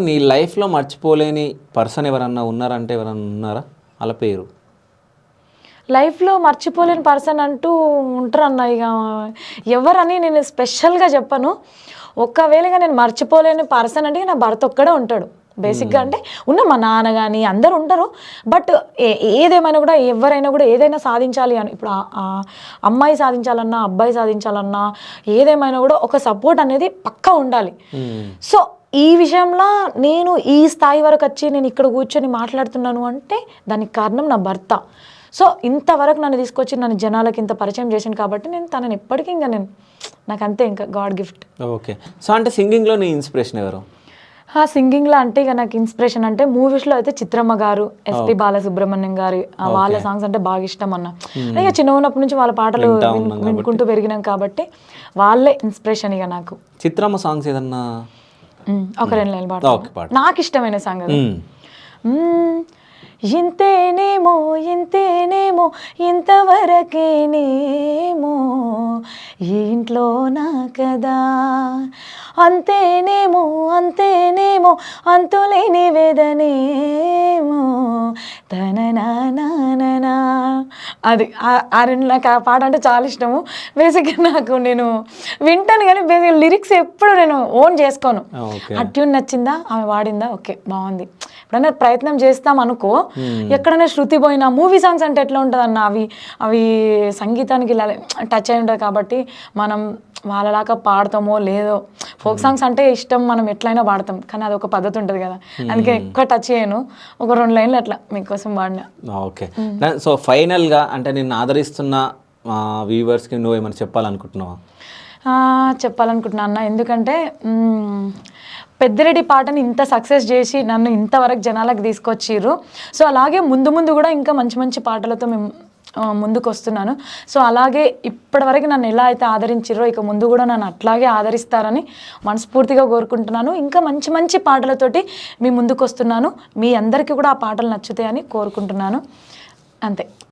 నీ లైఫ్లో మర్చిపోలేని పర్సన్ ఎవరన్నా ఉన్నారంటే ఎవరన్నా ఉన్నారా? వాళ్ళ పేరు లైఫ్లో మర్చిపోలేని పర్సన్ అంటూ ఉంటారన్న. ఇక ఎవరని నేను స్పెషల్గా చెప్పను. ఒక్కవేళగా నేను మర్చిపోలేని పర్సన్ అంటే నా భర్త ఒక్కడే ఉంటాడు బేసిక్గా. అంటే ఉన్న మా నాన్న కానీ అందరు ఉంటారు. బట్ ఏదేమైనా కూడా ఎవరైనా కూడా ఏదైనా సాధించాలి అని, ఇప్పుడు అమ్మాయి సాధించాలన్నా అబ్బాయి సాధించాలన్నా ఏదేమైనా కూడా ఒక సపోర్ట్ అనేది పక్కా ఉండాలి. సో ఈ విషయంలో నేను ఈ స్థాయి వరకు వచ్చి నేను ఇక్కడ కూర్చొని మాట్లాడుతున్నాను అంటే దానికి కారణం నా భర్త. సో ఇంతవరకు నన్ను తీసుకొచ్చి నన్ను జనాలకి ఇంత పరిచయం చేసింది కాబట్టి నేను తనని ఎప్పటికీ ఇంకా నాకు అంతే, ఇంకా గాడ్ గిఫ్ట్. ఓకే. సో అంటే సింగింగ్లో నీ ఇన్స్పిరేషన్ ఎవరు? సింగింగ్లో అంటే ఇక నాకు ఇన్స్పిరేషన్ అంటే మూవీస్లో అయితే చిత్రమ్మ గారు, ఎస్పి బాలసుబ్రహ్మణ్యం గారి వాళ్ళ సాంగ్స్ అంటే బాగా ఇష్టం అన్న. ఇక చిన్న ఉన్నప్పటి నుంచి వాళ్ళ పాటలు వినుకుంటూ పెరిగినాం కాబట్టి వాళ్ళే ఇన్స్పిరేషన్ ఇక నాకు. చిత్రమ్మ సాంగ్స్ ఏదన్నా ఒక 2 లైన్లు పాడతాను. నాకు ఇష్టమైన సాంగ్ అది. ఇంతేనేమో ఇంతేనేమో ఇంతవరకేనేమో ఈ ఇంట్లో నా కదా, అంతేనేమో అంతేనేమో అంతులేని వేదనేమో తననా. అది నాకు ఆ పాట అంటే చాలా ఇష్టము. బేసిక్గా నాకు నేను వింటాను కానీ బేసిక్గా లిరిక్స్ ఎప్పుడు నేను ఓన్ చేసుకోను. ఆ ట్యూన్ నచ్చిందా, ఆమె వాడిందా, ఓకే బాగుంది, ఎప్పుడైనా ప్రయత్నం చేస్తాం అనుకో. ఎక్కడైనా శృతి పోయినా మూవీ సాంగ్స్ అంటే ఎట్లా ఉంటుంది అన్న, అవి సంగీతానికి ఇలా టచ్ అయి ఉంటుంది కాబట్టి మనం వాళ్ళలాగా పాడతామో లేదో. ఫోక్ సాంగ్స్ అంటే ఇష్టం, మనం ఎట్లయినా పాడతాం కానీ అది ఒక పద్ధతి ఉంటుంది కదా, అందుకే ఎక్కువ టచ్ చేయను. ఒక 2 లైన్లు అట్లా మీకోసం పాడినా. ఓకే. సో ఫైనల్గా అంటే నిన్ను ఆదరిస్తున్న వ్యూవర్స్కి నువ్వు ఏమైనా చెప్పాలనుకుంటున్నావా? చెప్పాలనుకుంటున్నా అన్న, ఎందుకంటే పెద్దిరెడ్డి పాటని ఇంత సక్సెస్ చేసి నన్ను ఇంతవరకు జనాలకు తీసుకొచ్చిర్రు. సో అలాగే ముందు ముందు కూడా ఇంకా మంచి మంచి పాటలతో మేము ముందుకు వస్తున్నాను. సో అలాగే ఇప్పటివరకు నన్ను ఎలా అయితే ఆదరించిర్రో ఇక ముందు కూడా నన్ను అట్లాగే ఆదరిస్తారని మనస్ఫూర్తిగా కోరుకుంటున్నాను. ఇంకా మంచి మంచి పాటలతోటి మీ ముందుకు వస్తున్నాను. మీ అందరికీ కూడా ఆ పాటలు నచ్చుతాయని కోరుకుంటున్నాను. అంతే.